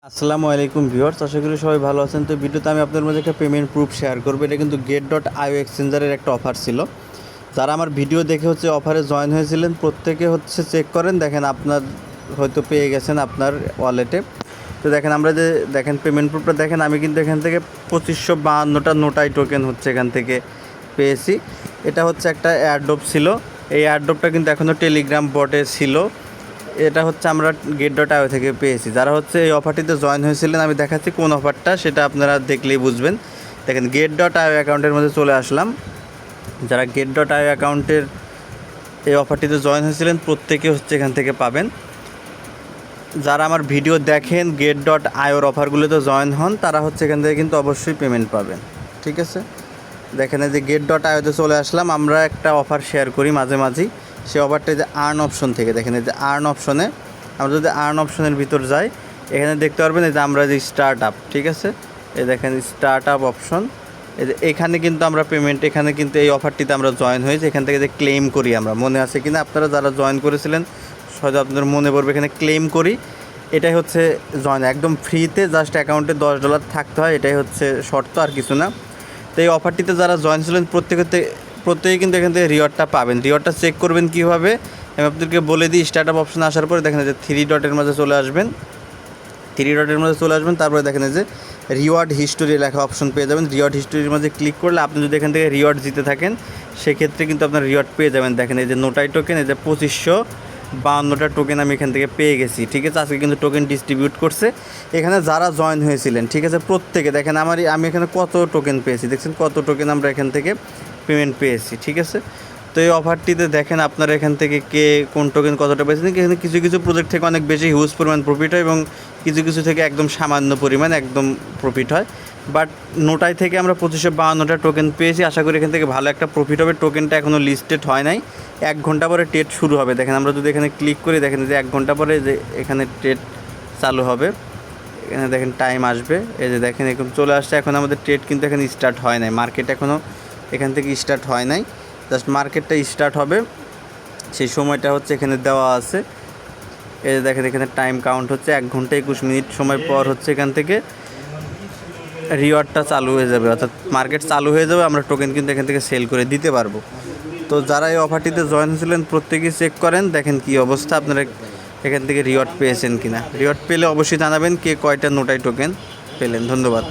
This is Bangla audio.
আসসালামু আলাইকুম ভিউয়ার্স, আশা করি সবাই ভালো আছেন। তো ভিডিওতে আমি আপনাদের মধ্যে একটা পেমেন্ট প্রুফ শেয়ার করবো। এটা কিন্তু get.io এক্সচেঞ্জারের একটা অফার ছিল। যারা আমার ভিডিও দেখে অফারে জয়েন হয়েছিলেন প্রত্যেকে চেক করেন, দেখেন আপনার হয়তো পেয়ে গেছেন আপনার ওয়ালেটে। তো দেখেন আমরা যে পেমেন্ট প্রুফটা দেখেন, আমি কিন্তু এখান থেকে 2552টা নোটাই টোকেন এখান থেকে পেয়েছি। এটা একটা এয়ারড্রপ ছিল। এই এয়ারড্রপটা কিন্তু এখনও টেলিগ্রাম বটে ছিল। এটা আমরা get.io থেকে পেয়েছি। যারা এই অফারটিতে জয়েন হয়েছিলেন, আমি দেখাচ্ছি কোন অফারটা, সেটা আপনারা দেখলেই বুঝবেন। দেখেন get.io অ্যাকাউন্টের মধ্যে চলে আসলাম। যারা get.io অ্যাকাউন্টের এই অফারটিতে জয়েন হয়েছিলেন প্রত্যেকে এখান থেকে পাবেন। যারা আমার ভিডিও দেখেন get.ioর অফারগুলোতে জয়েন হন, তারা এখান থেকে কিন্তু অবশ্যই পেমেন্ট পাবেন। ঠিক আছে, দেখেন এই যে get.ioতে চলে আসলাম। আমরা একটা অফার শেয়ার করি মাঝে মাঝেই, সেই অফারটা যে আর্ন অপশন থেকে দেখেন, এই যে আর্ন অপশনে আমরা যদি আর্ন অপশনের ভিতর যাই, এখানে দেখতে পারবেন এই যে আমরা যে স্টার্ট আপ, ঠিক আছে, এই দেখেন স্টার্ট আপ অপশন। এই যে এখানে কিন্তু আমরা পেমেন্ট, এখানে কিন্তু এই অফারটিতে আমরা জয়েন হয়েছি। এখান থেকে যে ক্লেম করি আমরা, মনে আছে কিনা আপনারা যারা জয়েন করেছিলেন হয়তো আপনাদের মনে পড়বে, এখানে ক্লেম করি। এটাই জয়েন, একদম ফ্রিতে, জাস্ট অ্যাকাউন্টে $10 থাকতে হয়, এটাই শর্ত, আর কিছু না। তো এই অফারটিতে যারা জয়েন ছিলেন প্রত্যেকে কিন্তু এখান থেকে রিওয়ার্ডটা পাবেন। রিওয়ার্ডটা চেক করবেন কীভাবে আমি আপনাদেরকে বলে দিই। স্টার্ট আপ অপশানে আসার পরে দেখেন যে 3 ডটের মাঝে চলে আসবেন। 3 ডটের মধ্যে চলে আসবেন, তারপরে দেখেন যে রিওয়ার্ড হিস্টোরি লেখা অপশন পেয়ে যাবেন। রিওয়ার্ড হিস্টোরির মধ্যে ক্লিক করলে আপনি যদি এখান থেকে রিওয়ার্ড জিতে থাকেন, সেক্ষেত্রে কিন্তু আপনার রিওয়ার্ড পেয়ে যাবেন। দেখেন এই যে নোটাই টোকেন, এই যে 2552টা টোকেন আমি এখান থেকে পেয়ে গেছি। ঠিক আছে, আজকে কিন্তু টোকেন ডিস্ট্রিবিউট করছে এখানে যারা জয়েন হয়েছিলেন। ঠিক আছে, প্রত্যেকে দেখেন আমি এখানে কত টোকেন পেয়েছি, দেখছেন কত টোকেন আমরা এখান থেকে পেমেন্ট পেয়েছি। ঠিক আছে, তো এই অফারটিতে দেখেন আপনারা এখান থেকে কে কোন টোকেন কতটা পেয়েছেন। এখানে কিছু কিছু প্রজেক্ট থেকে অনেক বেশি হিউজ পরিমাণ প্রফিট হয় এবং কিছু কিছু থেকে একদম সামান্য পরিমাণ একদম প্রফিট হয়। বাট নোটাই থেকে আমরা 2552টা টোকেন পেয়েছি। আশা করি এখান থেকে ভালো একটা প্রফিট হবে। টোকেনটা এখনও লিস্টেড হয় নাই, 1 ঘন্টা পরে ট্রেড শুরু হবে। দেখেন আমরা যদি এখানে ক্লিক করি, দেখেন যে 1 ঘন্টা পরে যে এখানে ট্রেড চালু হবে। এখানে দেখেন টাইম আসবে, এই যে দেখেন এখন চলে আসছে। এখন আমাদের ট্রেড কিন্তু এখানে স্টার্ট হয় নাই, মার্কেট এখনও এখান থেকে স্টার্ট হয় নাই, জাস্ট মার্কেটটা স্টার্ট হবে, সেই সময়টা এখানে দেওয়া আছে। এই যে দেখেন এখানে টাইম কাউন্ট 1 ঘন্টা 21 মিনিট সময় পর এখান থেকে রিওয়ার্ডটা চালু হয়ে যাবে, অর্থাৎ মার্কেট চালু হয়ে যাবে। আমরা টোকেন কিন্তু এখান থেকে সেল করে দিতে পারবো। তো যারা এই অফারটিতে জয়েন হয়েছিলেন প্রত্যেকেই চেক করেন, দেখেন কি অবস্থা, আপনারা এখান থেকে রিওয়ার্ড পেয়েছেন কিনা। রিওয়ার্ড পেলে অবশ্যই জানাবেন কে কয়টা নোটাই টোকেন পেলেন। ধন্যবাদ।